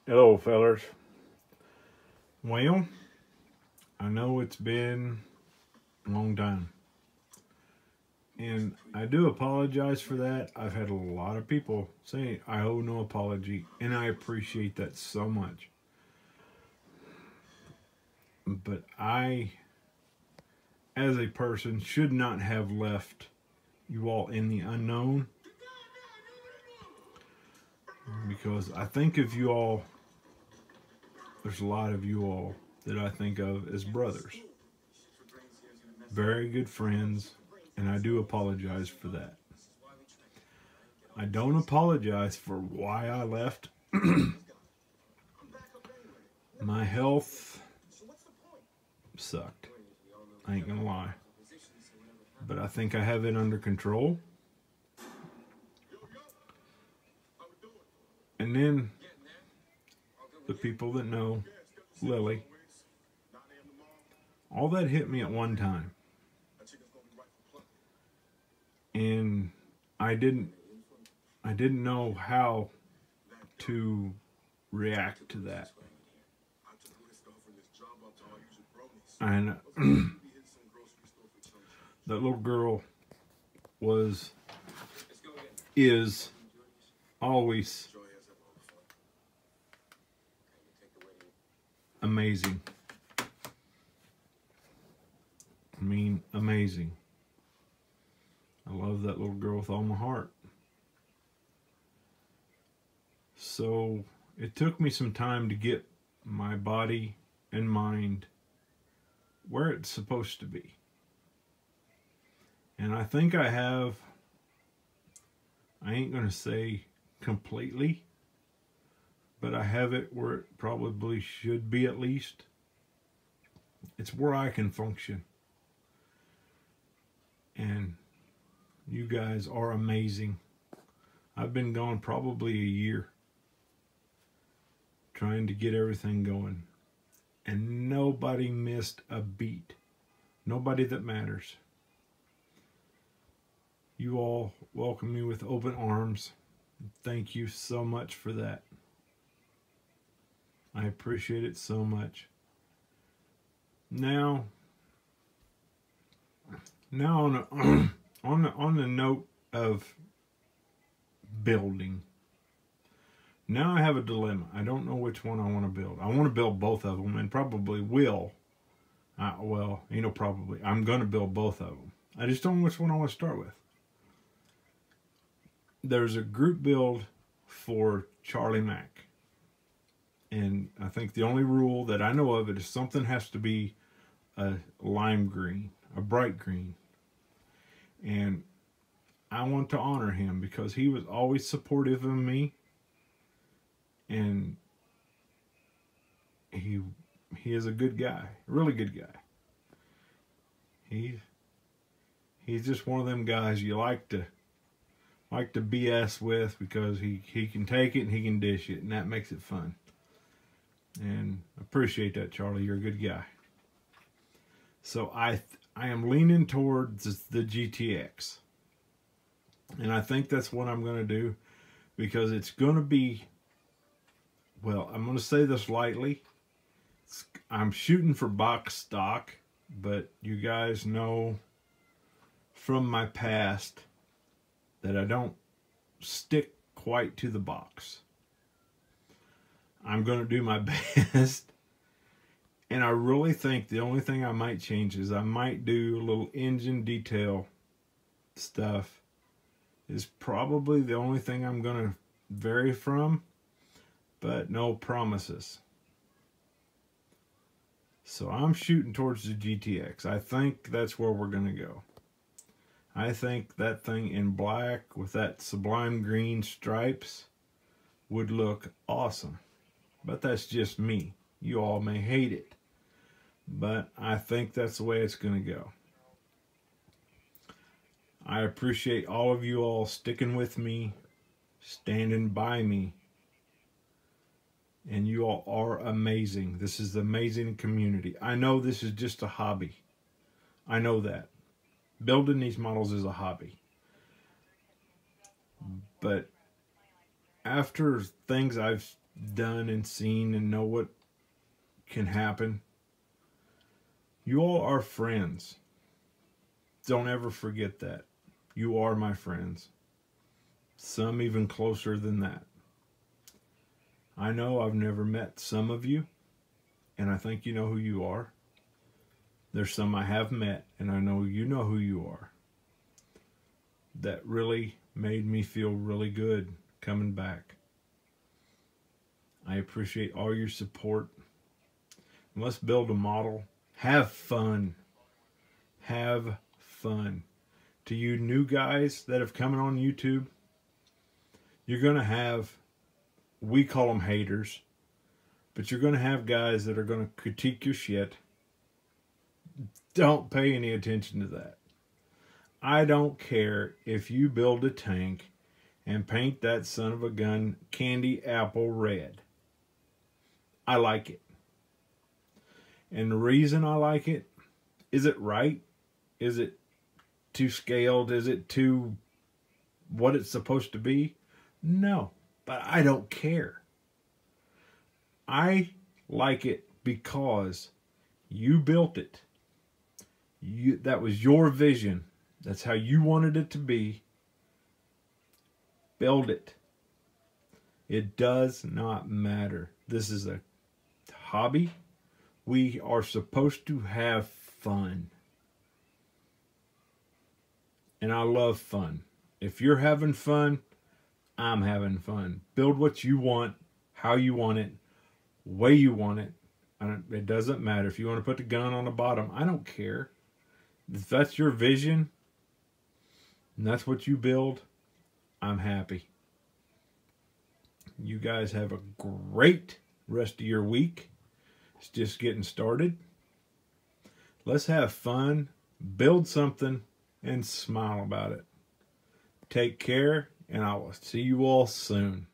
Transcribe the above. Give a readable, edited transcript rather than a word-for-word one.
Hello, fellers. Well, I know it's been a long time, and I do apologize for that. I've had a lot of people say I owe no apology, and I appreciate that so much. But I, as a person, should not have left you all in the unknown, because I think of you all, there's a lot of you all that I think of as brothers. Very good friends, and I do apologize for that. I don't apologize for why I left. My health sucked. I ain't gonna lie. But I think I have it under control. And then the people that know Lily, all that hit me at one time. And I didn't know how to react to that. And that little girl is always amazing. I mean, amazing. I love that little girl with all my heart. So it took me some time to get my body and mind where it's supposed to be. And I think I have, I ain't going to say completely, but I have it where it probably should be at least. It's where I can function. And you guys are amazing. I've been gone probably a year trying to get everything going. And nobody missed a beat. Nobody that matters. You all welcome me with open arms. Thank you so much for that. I appreciate it so much. Now on the note of building. Now I have a dilemma. I don't know which one I want to build. I want to build both of them, and probably will. Probably. I'm going to build both of them. I just don't know which one I want to start with. There's a group build for Charlie Mack. And I think the only rule that I know of it is something has to be a lime green, a bright green. And I want to honor him because he was always supportive of me. And he is a good guy, a really good guy. He's just one of them guys you like to BS with because he can take it and he can dish it, and that makes it fun. And I appreciate that, Charlie. You're a good guy. So I am leaning towards the GTX. And I think that's what I'm going to do because it's going to be, well, I'm going to say this lightly. I'm shooting for box stock, but you guys know from my past that I don't stick quite to the box. I'm going to do my best. And I really think the only thing I might change is I might do a little engine detail stuff. Is probably the only thing I'm going to vary from. But no promises. So I'm shooting towards the GTX. I think that's where we're going to go. I think that thing in black with that sublime green stripes would look awesome. But that's just me. You all may hate it. But I think that's the way it's going to go. I appreciate all of you all sticking with me, standing by me. And you all are amazing. This is an amazing community. I know this is just a hobby. I know that. Building these models is a hobby. But after things I've done and seen and know what can happen. You all are friends. Don't ever forget that. You are my friends. Some even closer than that. I know I've never met some of you, and I think you know who you are. There's some I have met, and I know you know who you are. That really made me feel really good coming back. I appreciate all your support. And let's build a model. Have fun. Have fun. To you new guys that have come on YouTube, you're going to have, we call them haters, but you're going to have guys that are going to critique your shit. Don't pay any attention to that. I don't care if you build a tank and paint that son of a gun candy apple red. I like it. And the reason I like it, is it right? Is it too scaled? Is it too what it's supposed to be? No, but I don't care. I like it because you built it. That was your vision. That's how you wanted it to be. Build it. It does not matter. This is a hobby. We are supposed to have fun. And I love fun. If you're having fun, I'm having fun. Build what you want, how you want it, way you want it. It doesn't matter. If you want to put the gun on the bottom, I don't care. If that's your vision, and that's what you build, I'm happy. You guys have a great rest of your week. It's just getting started. Let's have fun, build something, and smile about it. Take care, and I will see you all soon.